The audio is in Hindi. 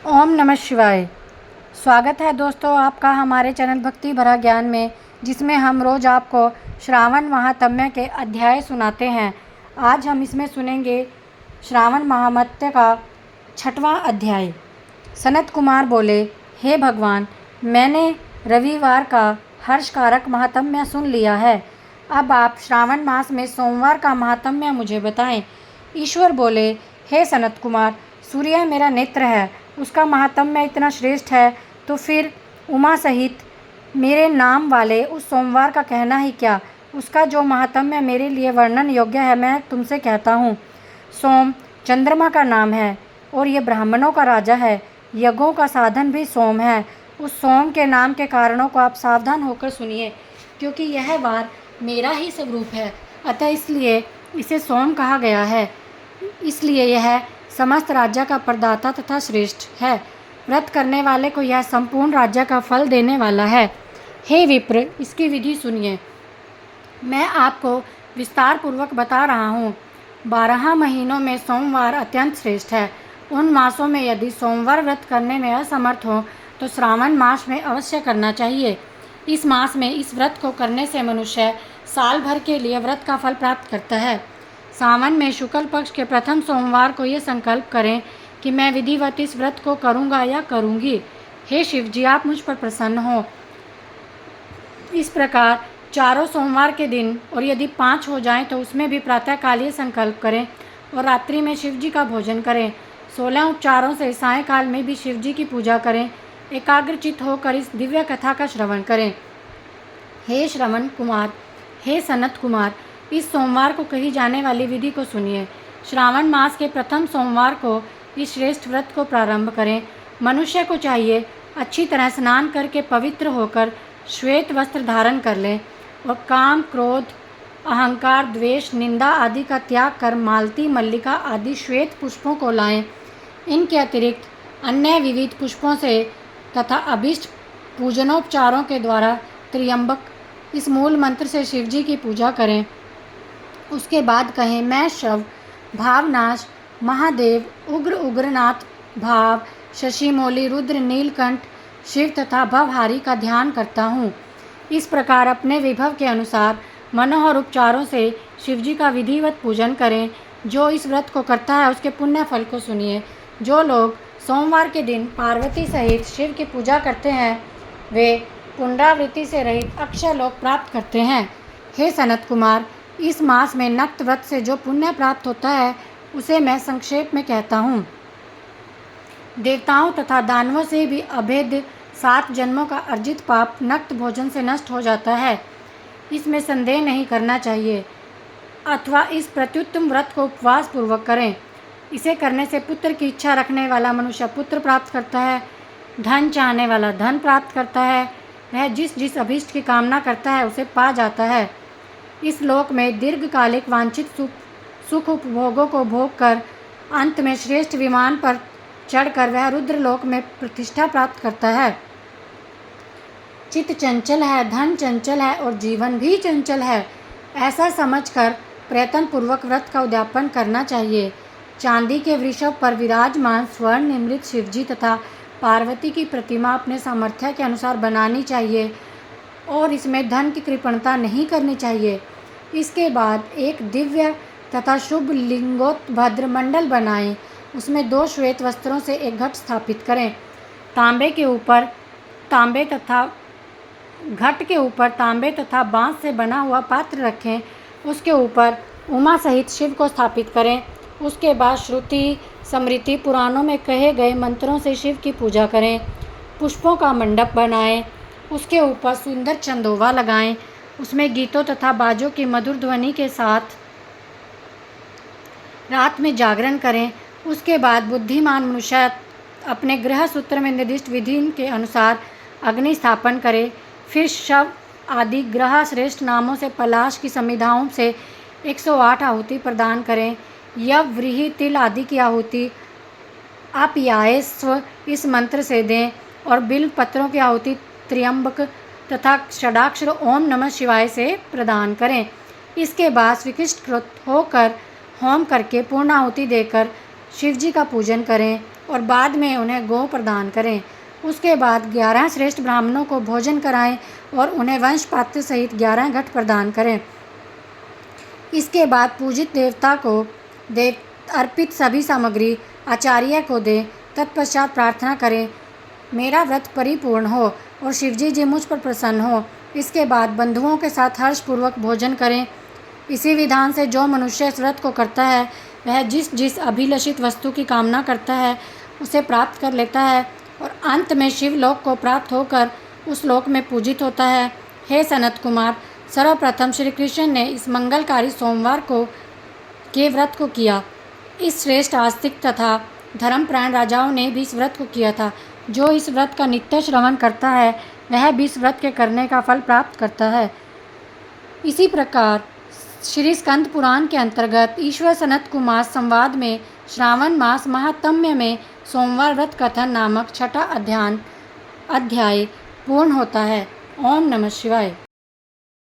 ओम नमः शिवाय। स्वागत है दोस्तों आपका हमारे चैनल भक्ति भरा ज्ञान में, जिसमें हम रोज़ आपको श्रावण महात्म्य के अध्याय सुनाते हैं। आज हम इसमें सुनेंगे श्रावण महात्म्य का 6वां अध्याय। सनत कुमार बोले, हे भगवान, मैंने रविवार का हर्षकारक महात्म्य सुन लिया है। अब आप श्रावण मास में सोमवार का महात्म्य मुझे बताएं। ईश्वर बोले, हे सनत कुमार, सूर्य मेरा नेत्र है, उसका महात्म्य इतना श्रेष्ठ है, तो फिर उमा सहित मेरे नाम वाले उस सोमवार का कहना ही क्या। उसका जो महात्म्य मेरे लिए वर्णन योग्य है, मैं तुमसे कहता हूँ। सोम चंद्रमा का नाम है और ये ब्राह्मणों का राजा है। यज्ञों का साधन भी सोम है। उस सोम के नाम के कारणों को आप सावधान होकर सुनिए, क्योंकि यह वार मेरा ही स्वरूप है, अतः इसलिए इसे सोम कहा गया है। इसलिए यह समस्त राज्य का प्रदाता तथा श्रेष्ठ है। व्रत करने वाले को यह संपूर्ण राज्य का फल देने वाला है। हे विप्र, इसकी विधि सुनिए। मैं आपको विस्तार पूर्वक बता रहा हूँ। 12 महीनों में सोमवार अत्यंत श्रेष्ठ है। उन मासों में यदि सोमवार व्रत करने में असमर्थ हो तो श्रावण मास में अवश्य करना चाहिए। इस मास में इस व्रत को करने से मनुष्य साल भर के लिए व्रत का फल प्राप्त करता है। सावन में शुक्ल पक्ष के प्रथम सोमवार को ये संकल्प करें कि मैं विधिवत इस व्रत को करूँगा या करूँगी। हे शिव जी, आप मुझ पर प्रसन्न हो। इस प्रकार चारों सोमवार के दिन, और यदि 5 हो जाएं तो उसमें भी प्रातःकाल ये संकल्प करें और रात्रि में शिव जी का भोजन करें। 16 उपचारों से सायंकाल में भी शिव जी की पूजा करें। एकाग्रचित होकर इस दिव्य कथा का श्रवण करें। हे श्रवण कुमार, हे सनत कुमार, इस सोमवार को कही जाने वाली विधि को सुनिए। श्रावण मास के प्रथम सोमवार को इस श्रेष्ठ व्रत को प्रारंभ करें। मनुष्य को चाहिए अच्छी तरह स्नान करके पवित्र होकर श्वेत वस्त्र धारण कर लें और काम, क्रोध, अहंकार, द्वेष, निंदा आदि का त्याग कर मालती, मल्लिका आदि श्वेत पुष्पों को लाएं। इनके अतिरिक्त अन्य विविध पुष्पों से तथा अभिष्ट पूजनोपचारों के द्वारा त्र्यंबक इस मूल मंत्र से शिवजी की पूजा करें। उसके बाद कहें, मैं शव, भावनाश, महादेव, उग्र उग्रनाथ, भाव, शशिमौली, रुद्र, नीलकंठ, शिव तथा भवहारी का ध्यान करता हूँ। इस प्रकार अपने विभव के अनुसार मनोहर उपचारों से शिवजी का विधिवत पूजन करें। जो इस व्रत को करता है उसके पुण्य फल को सुनिए। जो लोग सोमवार के दिन पार्वती सहित शिव की पूजा करते हैं वे पुनरावृत्ति से रहित अक्षय लोक प्राप्त करते हैं। हे सनत कुमार, इस मास में नक्त व्रत से जो पुण्य प्राप्त होता है उसे मैं संक्षेप में कहता हूँ। देवताओं तथा दानवों से भी अभेद्य 7 जन्मों का अर्जित पाप नक्त भोजन से नष्ट हो जाता है। इसमें संदेह नहीं करना चाहिए। अथवा इस प्रत्युत्तम व्रत को उपवास पूर्वक करें। इसे करने से पुत्र की इच्छा रखने वाला मनुष्य पुत्र प्राप्त करता है, धन चाहने वाला धन प्राप्त करता है, वह जिस जिस अभीष्ट की कामना करता है उसे पा जाता है। इस लोक में दीर्घकालिक वांछित सुख उपभोगों को भोग कर अंत में श्रेष्ठ विमान पर चढ़कर वह रुद्र लोक में प्रतिष्ठा प्राप्त करता है। चित्त चंचल है, धन चंचल है और जीवन भी चंचल है, ऐसा समझकर प्रयत्न पूर्वक व्रत का उद्यापन करना चाहिए। चांदी के वृषभ पर विराजमान स्वर्ण निर्मित शिवजी तथा पार्वती की प्रतिमा अपने सामर्थ्य के अनुसार बनानी चाहिए और इसमें धन की कृपणता नहीं करनी चाहिए। इसके बाद एक दिव्य तथा शुभ लिंगोत्भद्र मंडल बनाएं। उसमें 2 श्वेत वस्त्रों से एक घट स्थापित करें। तांबे के ऊपर तांबे तथा बांस से बना हुआ पात्र रखें। उसके ऊपर उमा सहित शिव को स्थापित करें। उसके बाद श्रुति स्मृति पुराणों में कहे गए मंत्रों से शिव की पूजा करें। पुष्पों का मंडप बनाएं। उसके ऊपर सुंदर चंदोवा लगाएं। उसमें गीतों तथा बाजों की मधुर ध्वनि के साथ रात में जागरण करें। उसके बाद बुद्धिमान मनुष्य अपने गृह सूत्र में निर्दिष्ट विधि के अनुसार अग्नि स्थापन करे। फिर शव आदि ग्रह श्रेष्ठ नामों से पलाश की समिधाओं से 108 आहुति प्रदान करें। यव, व्रीहि, तिल आदि की आहुति आप्यायस्व इस मंत्र से दें और बिल्व पत्रों की आहुति त्र्यंबक तथा षडाक्षर ओम नमः शिवाय से प्रदान करें। इसके बाद स्वीकृत होकर होम करके पूर्णाहुति देकर शिवजी का पूजन करें। और बाद में उन्हें गौ प्रदान करें। उसके बाद 11 श्रेष्ठ ब्राह्मणों को भोजन कराएं और उन्हें वंश पात्र सहित 11 घट प्रदान करें। इसके बाद पूजित देवता को अर्पित सभी सामग्री आचार्य को दें। तत्पश्चात प्रार्थना करें, मेरा व्रत परिपूर्ण हो और शिवजी जी मुझ पर प्रसन्न हो। इसके बाद बंधुओं के साथ हर्षपूर्वक भोजन करें। इसी विधान से जो मनुष्य इस व्रत को करता है वह जिस जिस अभिलषित वस्तु की कामना करता है उसे प्राप्त कर लेता है और अंत में शिवलोक को प्राप्त होकर उस लोक में पूजित होता है। हे सनत कुमार, सर्वप्रथम श्री कृष्ण ने इस मंगलकारी सोमवार के व्रत को किया। इस श्रेष्ठ आस्तिक तथा धर्मप्राण राजाओं ने भी इस व्रत को किया था। जो इस व्रत का नित्य श्रवण करता है वह भी इस व्रत के करने का फल प्राप्त करता है। इसी प्रकार श्री स्कंद पुराण के अंतर्गत ईश्वर सनत कुमार संवाद में श्रावण मास महात्म्य में सोमवार व्रत कथन नामक 6वां अध्याय पूर्ण होता है। ओम नमः शिवाय।